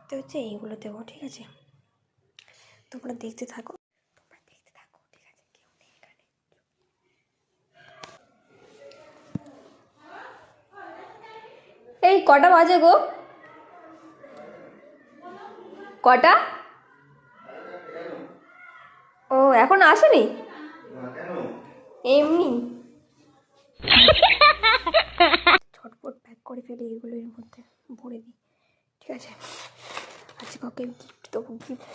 তো হচ্ছে এইগুলো দেবো, ঠিক আছে? তোমরা দেখতে থাকো, ঠিক আছে? কেউ নেই এখানে। এই কটা বাজে গো? কটা? ও এখন আসেনি? এমনি ছটপট প্যাক করে ফেলি, এগুলো এর মধ্যে ভরে দিই, ঠিক আছে? আজকে ওকে গিফট দেবো, গিফট।